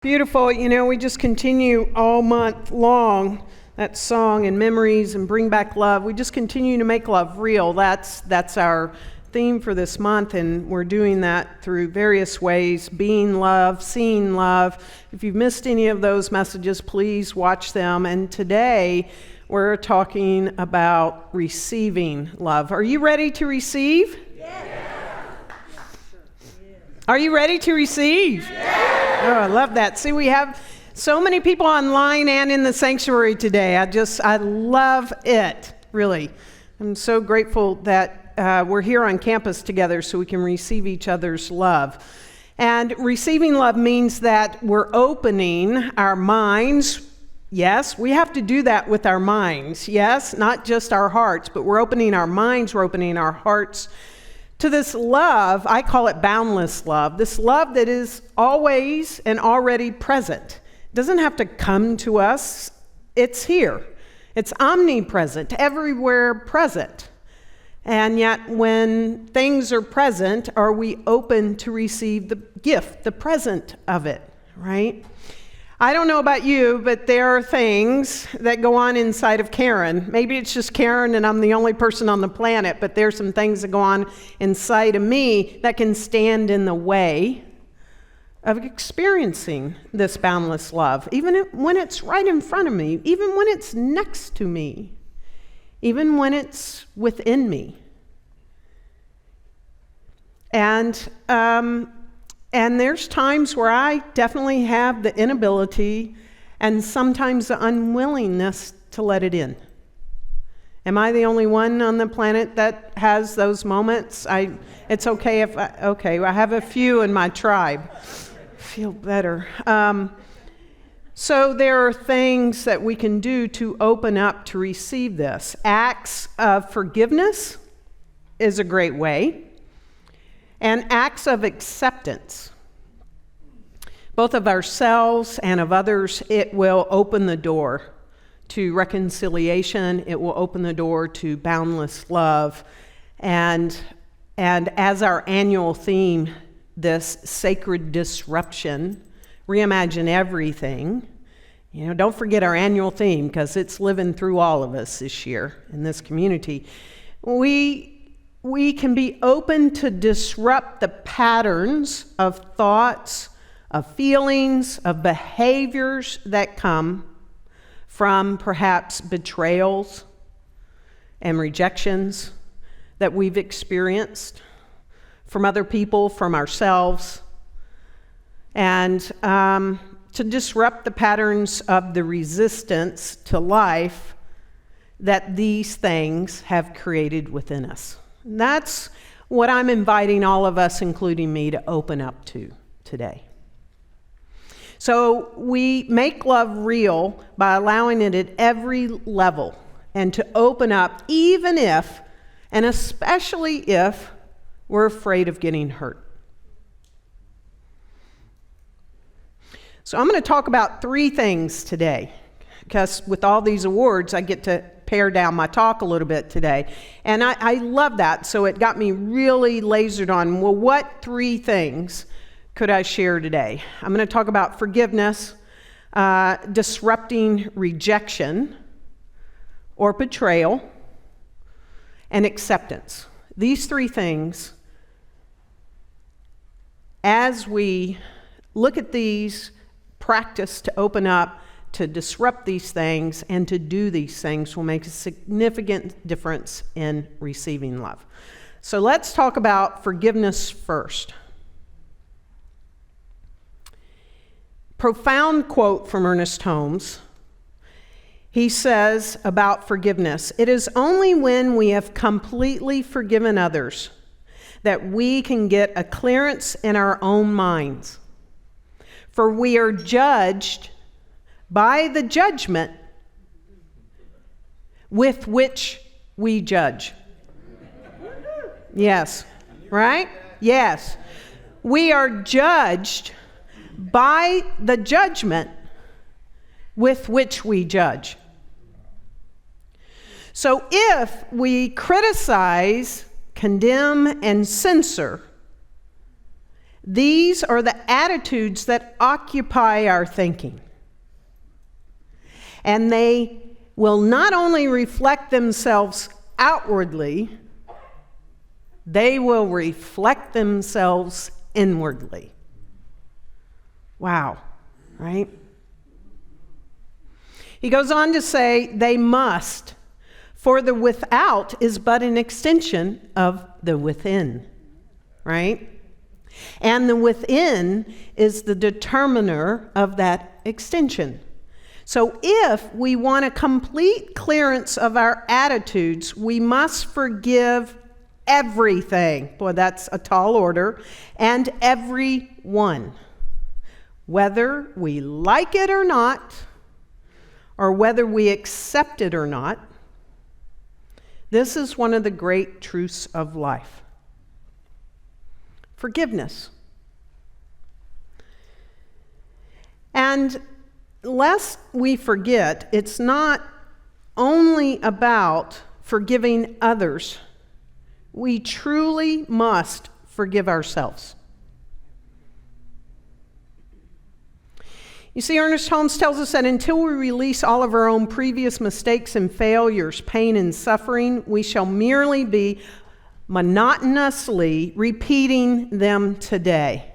Beautiful. We just continue all month long, that song and memories and bring back love. We just continue to make love real. That's our theme for this month, and we're doing that through various ways: being love, seeing love. If you've missed any of those messages, please watch them. And today we're talking about receiving love. Are you ready to receive? Yeah. Are you ready to receive? Yeah. Oh, I love that. See, we have so many people online and in the sanctuary today. I love it, really. I'm so grateful that we're here on campus together so we can receive each other's love. And receiving love means that we're opening our minds. Yes, we have to do that with our minds. Yes, not just our hearts, but we're opening our minds, we're opening our hearts to this love. I call it boundless love. This love that is always and already present. It doesn't have to come to us. It's here. It's omnipresent, everywhere present. And yet when things are present, are we open to receive the gift, the present of it, right? I don't know about you, but there are things that go on inside of Karen. Maybe it's just Karen and I'm the only person on the planet, but there's some things that go on inside of me that can stand in the way of experiencing this boundless love, even when it's right in front of me, even when it's next to me, even when it's within me. And there's times where I definitely have the inability and sometimes the unwillingness to let it in. Am I the only one on the planet that has those moments? It's okay if I have a few in my tribe. Feel better. So there are things that we can do to open up to receive this. Acts of forgiveness is a great way. And acts of acceptance, both of ourselves and of others. It will open the door to reconciliation. It will open the door to boundless love. And as our annual theme, this sacred disruption, reimagine everything. Don't forget our annual theme, because it's living through all of us this year in this community. We can be open to disrupt the patterns of thoughts, of feelings, of behaviors that come from perhaps betrayals and rejections that we've experienced from other people, from ourselves, and to disrupt the patterns of the resistance to life that these things have created within us. That's what I'm inviting all of us, including me, to open up to today. So we make love real by allowing it at every level and to open up, even if, and especially if, we're afraid of getting hurt. So I'm going to talk about 3 things today, because with all these awards, I get to pare down my talk a little bit today. And I love that, so it got me really lasered on, well, what 3 things could I share today? I'm going to talk about forgiveness, disrupting rejection or betrayal, and acceptance. These 3 things, as we look at these, practice to open up, to disrupt these things and to do these things, will make a significant difference in receiving love. So let's talk about forgiveness first. Profound quote from Ernest Holmes. He says about forgiveness, "It is only when we have completely forgiven others that we can get a clearance in our own minds. For we are judged by the judgment with which we judge." Yes, right? Yes. We are judged by the judgment with which we judge. So if we criticize, condemn, and censor, These are the attitudes that occupy our thinking. And they will not only reflect themselves outwardly, they will reflect themselves inwardly. Wow, right? He goes on to say, they must, for the without is but an extension of the within, right? And the within is the determiner of that extension. So if we want a complete clearance of our attitudes, we must forgive everything. Boy, that's a tall order. And everyone. Whether we like it or not, or whether we accept it or not, this is one of the great truths of life. Forgiveness. And lest we forget, it's not only about forgiving others. We truly must forgive ourselves. You see, Ernest Holmes tells us that until we release all of our own previous mistakes and failures, pain and suffering, we shall merely be monotonously repeating them today.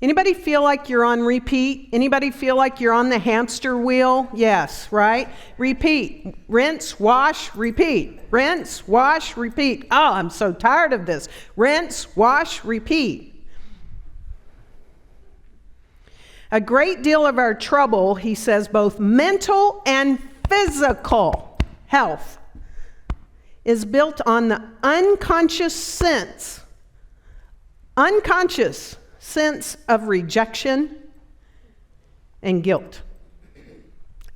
Anybody feel like you're on repeat? Anybody feel like you're on the hamster wheel? Yes, right? Repeat. Rinse, wash, repeat. Rinse, wash, repeat. Oh, I'm so tired of this. Rinse, wash, repeat. A great deal of our trouble, he says, both mental and physical health, is built on the unconscious sense of rejection and guilt.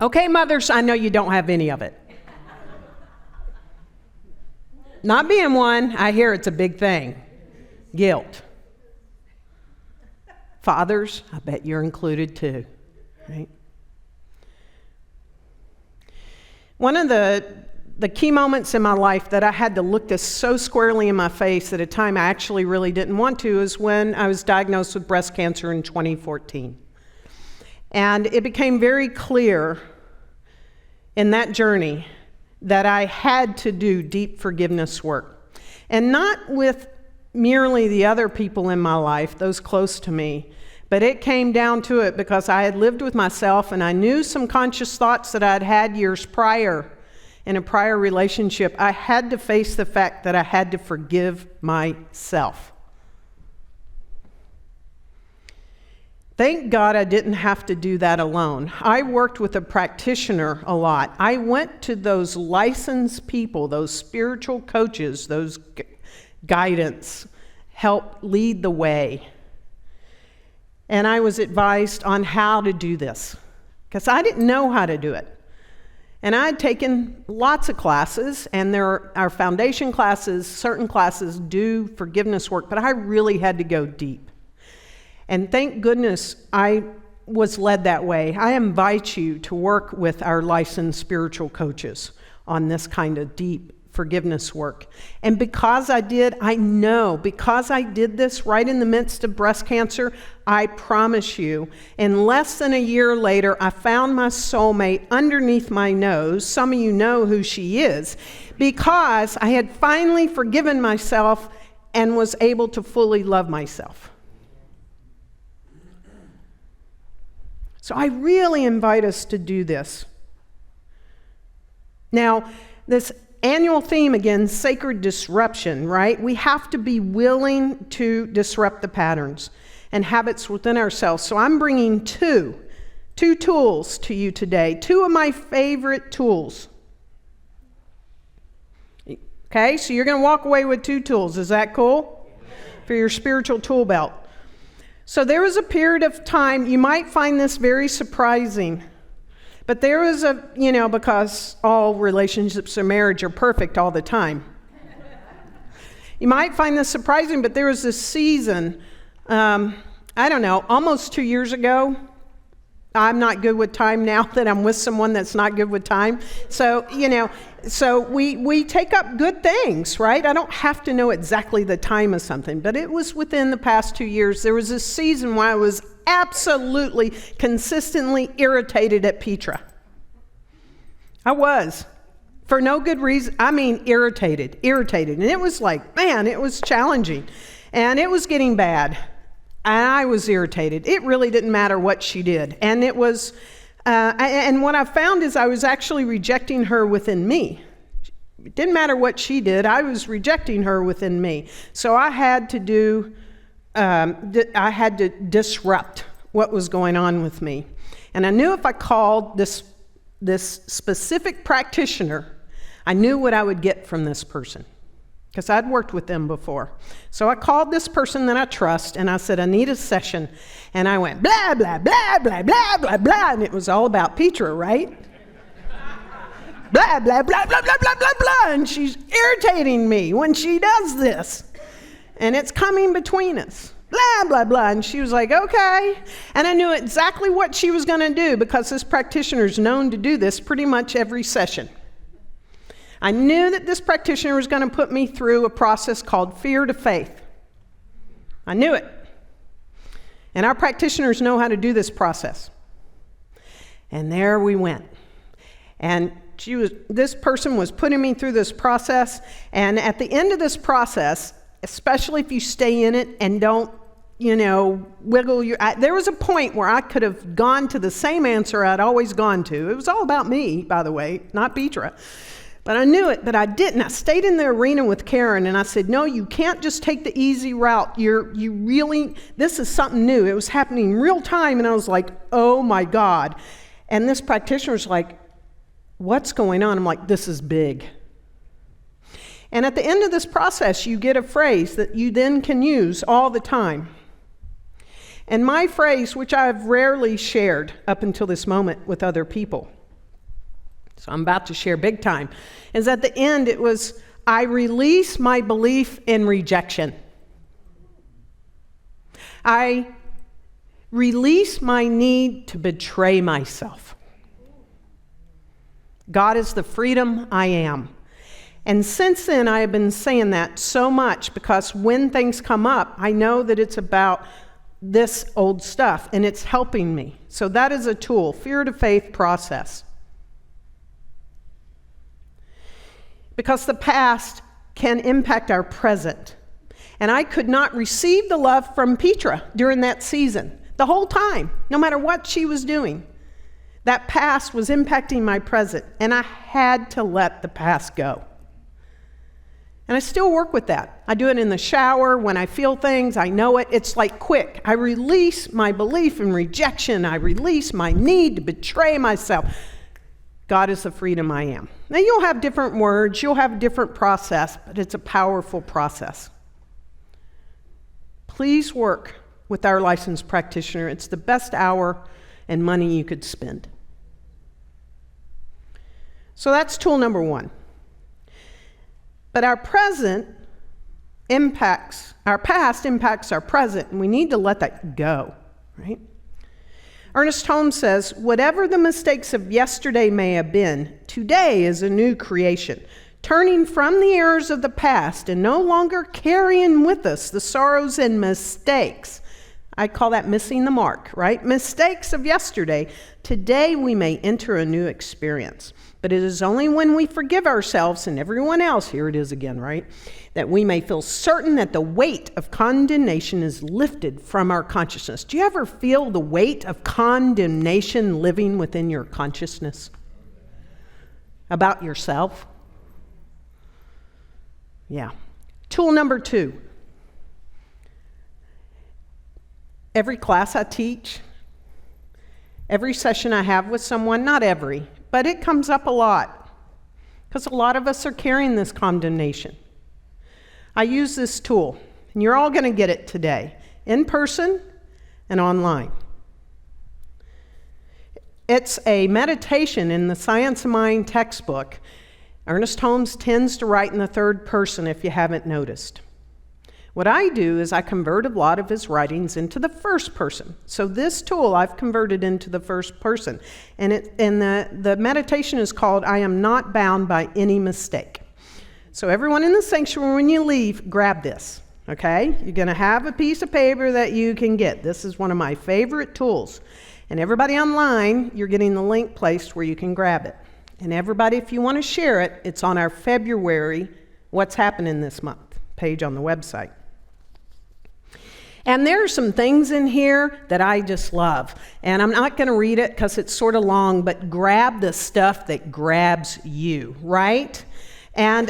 Okay, mothers, I know you don't have any of it. Not being one, I hear it's a big thing. Guilt. Fathers, I bet you're included too, right? One of the key moments in my life that I had to look this so squarely in my face at a time I actually really didn't want to is when I was diagnosed with breast cancer in 2014. And it became very clear in that journey that I had to do deep forgiveness work. And not with merely the other people in my life, those close to me, but it came down to it because I had lived with myself and I knew some conscious thoughts that I'd had years prior in a prior relationship. I had to face the fact that I had to forgive myself. Thank God I didn't have to do that alone. I worked with a practitioner a lot. I went to those licensed people, those spiritual coaches, those guidance, help lead the way. And I was advised on how to do this because I didn't know how to do it. And I had taken lots of classes, and there are foundation classes, certain classes do forgiveness work, but I really had to go deep. And thank goodness I was led that way. I invite you to work with our licensed spiritual coaches on this kind of deep forgiveness work. And because I did, I know, because I did this right in the midst of breast cancer, I promise you, in less than a year later, I found my soulmate underneath my nose. Some of you know who she is, because I had finally forgiven myself and was able to fully love myself. So I really invite us to do this. Now, this annual theme again, sacred disruption, right? We have to be willing to disrupt the patterns and habits within ourselves. So I'm bringing two tools to you today, two of my favorite tools. Okay, so you're going to walk away with two tools. Is that cool? For your spiritual tool belt. So there was a period of time, you might find this very surprising, but there was because all relationships or marriage are perfect all the time. You might find this surprising, but there was this season, almost 2 years ago, I'm not good with time now that I'm with someone that's not good with time. So, so we take up good things, right? I don't have to know exactly the time of something, but it was within the past 2 years. There was a season where I was absolutely consistently irritated at Petra. I was. For no good reason. I mean, irritated. And it was like, man, it was challenging. And it was getting bad. And I was irritated. It really didn't matter what she did. And it was, and what I found is I was actually rejecting her within me. It didn't matter what she did. I was rejecting her within me. So I had to disrupt what was going on with me. And I knew if I called this specific practitioner, I knew what I would get from this person, because I'd worked with them before. So I called this person that I trust, and I said, I need a session. And I went, blah, blah, blah, blah, blah, blah, blah, and it was all about Petra, right? Blah, blah, blah, blah, blah, blah, blah, blah, and she's irritating me when she does this. And it's coming between us. Blah, blah, blah, and she was like, okay. And I knew exactly what she was going to do, because this practitioner is known to do this pretty much every session. I knew that this practitioner was going to put me through a process called fear to faith. I knew it. And our practitioners know how to do this process. And there we went. And this person was putting me through this process. And at the end of this process, especially if you stay in it and don't, wiggle there was a point where I could have gone to the same answer I'd always gone to. It was all about me, by the way, not Petra. But I knew it, but I didn't. I stayed in the arena with Karen, and I said, no, you can't just take the easy route. This is something new. It was happening real time, and I was like, oh my God. And this practitioner was like, what's going on? I'm like, this is big. And at the end of this process, you get a phrase that you then can use all the time. And my phrase, which I've rarely shared up until this moment with other people, so I'm about to share big time, is at the end it was, I release my belief in rejection. I release my need to betray myself. God is the freedom I am. And since then, I have been saying that so much, because when things come up, I know that it's about this old stuff, and it's helping me. So that is a tool, fear to faith process. Because the past can impact our present. And I could not receive the love from Petra during that season, the whole time, no matter what she was doing. That past was impacting my present, and I had to let the past go. And I still work with that. I do it in the shower, when I feel things, I know it. It's like quick. I release my belief in rejection. I release my need to betray myself. God is the freedom I am. Now, you'll have different words, you'll have a different process, but it's a powerful process. Please work with our licensed practitioner. It's the best hour and money you could spend. So that's tool number one. But our past impacts our present, and we need to let that go, right? Ernest Holmes says, whatever the mistakes of yesterday may have been, today is a new creation, turning from the errors of the past and no longer carrying with us the sorrows and mistakes. I call that missing the mark, right? Mistakes of yesterday. Today we may enter a new experience. But it is only when we forgive ourselves and everyone else, here it is again, right, that we may feel certain that the weight of condemnation is lifted from our consciousness. Do you ever feel the weight of condemnation living within your consciousness about yourself? Yeah. Tool number 2. Every class I teach, every session I have with someone, not every, but it comes up a lot, because a lot of us are carrying this condemnation. I use this tool, and you're all going to get it today, in person and online. It's a meditation in the Science of Mind textbook. Ernest Holmes tends to write in the third person, if you haven't noticed. What I do is I convert a lot of his writings into the first person. So this tool I've converted into the first person. And the meditation is called, I Am Not Bound by Any Mistake. So everyone in the sanctuary, when you leave, grab this, okay? You're going to have a piece of paper that you can get. This is one of my favorite tools. And everybody online, you're getting the link placed where you can grab it. And everybody, if you want to share it, it's on our February What's Happening This Month page on the website. And there are some things in here that I just love. And I'm not going to read it because it's sort of long, but grab the stuff that grabs you, right? And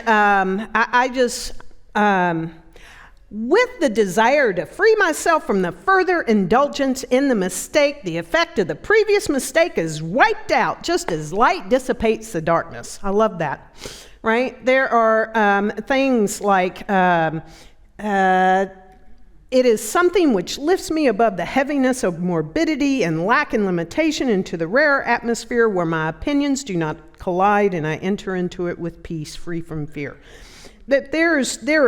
with the desire to free myself from the further indulgence in the mistake, the effect of the previous mistake is wiped out, just as light dissipates the darkness. I love that, right? There are things like, it is something which lifts me above the heaviness of morbidity and lack and limitation into the rare atmosphere where my opinions do not collide and I enter into it with peace, free from fear. That there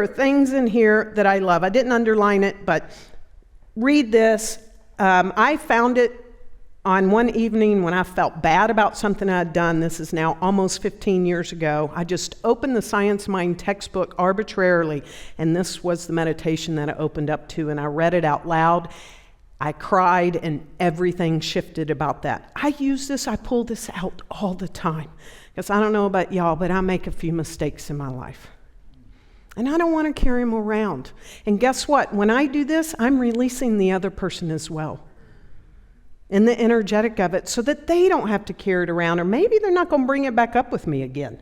are things in here that I love. I didn't underline it, but read this. I found it on one evening when I felt bad about something I'd done. This is now almost 15 years ago. I just opened the Science Mind textbook arbitrarily, and this was the meditation that I opened up to, and I read it out loud. I cried, and everything shifted about that. I pull this out all the time, because I don't know about y'all, but I make a few mistakes in my life. And I don't want to carry them around. And guess what? When I do this, I'm releasing the other person as well, in the energetic of it, so that they don't have to carry it around, or maybe they're not going to bring it back up with me again.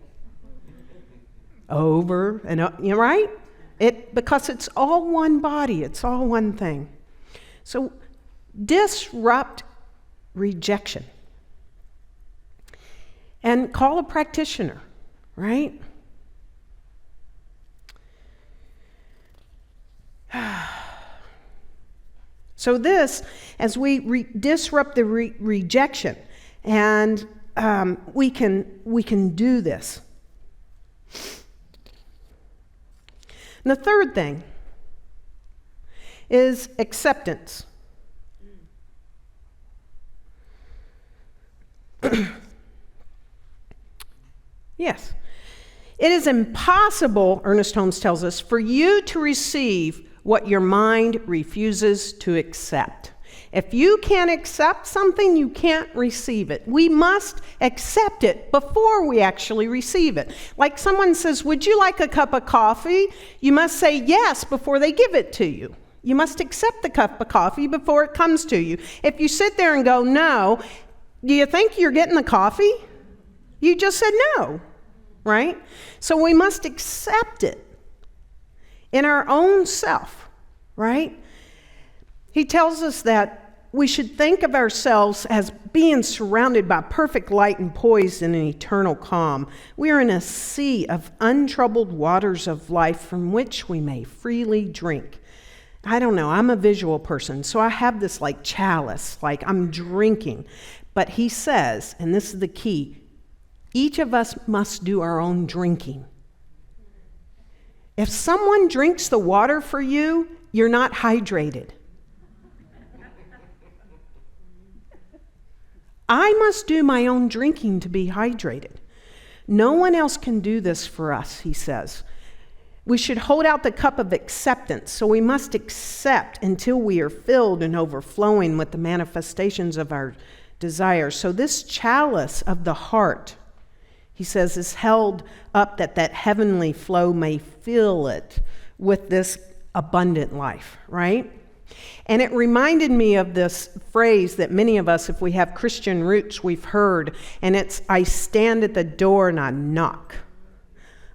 Over and up, you know, right? Because it's all one body, it's all one thing. So disrupt rejection. And call a practitioner, right? So this, as we disrupt the rejection, and we can do this. And the third thing is acceptance. Yes. It is impossible, Ernest Holmes tells us, for you to receive what your mind refuses to accept. If you can't accept something, you can't receive it. We must accept it before we actually receive it. Like someone says, would you like a cup of coffee? You must say yes before they give it to you. You must accept the cup of coffee before it comes to you. If you sit there and go, no, do you think you're getting the coffee? You just said no, right? So we must accept it in our own self, right? He tells us that we should think of ourselves as being surrounded by perfect light and poised in an eternal calm. We are in a sea of untroubled waters of life from which we may freely drink. I don't know, I'm a visual person, so I have this like chalice, like I'm drinking. But he says, and this is the key, each of us must do our own drinking. If someone drinks the water for you, you're not hydrated. I must do my own drinking to be hydrated. No one else can do this for us, he says. We should hold out the cup of acceptance, so we must accept until we are filled and overflowing with the manifestations of our desires. So this chalice of the heart, he says, is held up that heavenly flow may fill it with this abundant life, right? And it reminded me of this phrase that many of us, if we have Christian roots, we've heard, and it's, I stand at the door and I knock.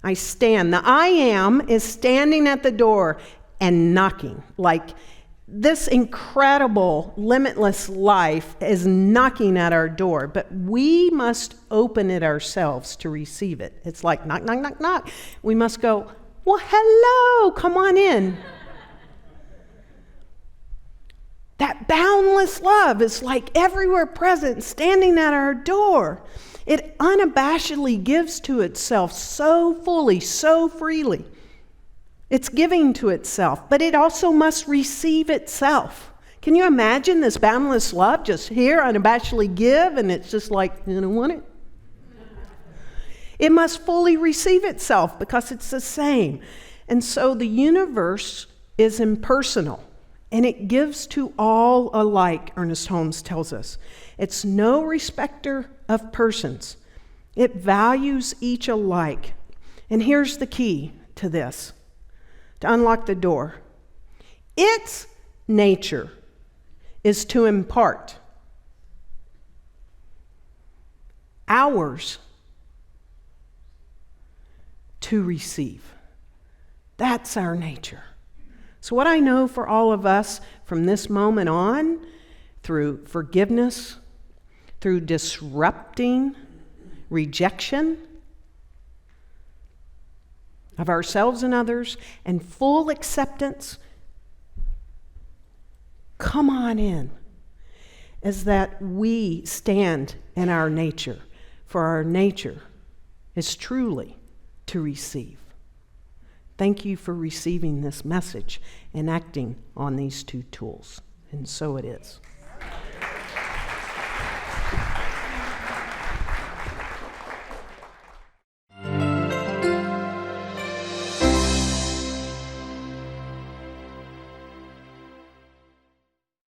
I stand. The I am is standing at the door and knocking. Like this incredible, limitless life is knocking at our door, but we must open it ourselves to receive it. It's like knock, knock, knock, knock. We must go, well, hello, come on in. That boundless love is like everywhere present, standing at our door. It unabashedly gives to itself so fully, so freely. It's giving to itself, but it also must receive itself. Can you imagine this boundless love just here unabashedly give, and it's just like, I don't want it? It must fully receive itself because it's the same. And so the universe is impersonal, and it gives to all alike, Ernest Holmes tells us. It's no respecter of persons. It values each alike. And here's the key to this, to unlock the door. Its nature is to impart. Ours to receive. That's our nature. So what I know for all of us from this moment on, through forgiveness, through disrupting rejection of ourselves and others, and full acceptance, come on in, is that we stand in our nature, for our nature is truly to receive. Thank you for receiving this message and acting on these two tools. And so it is.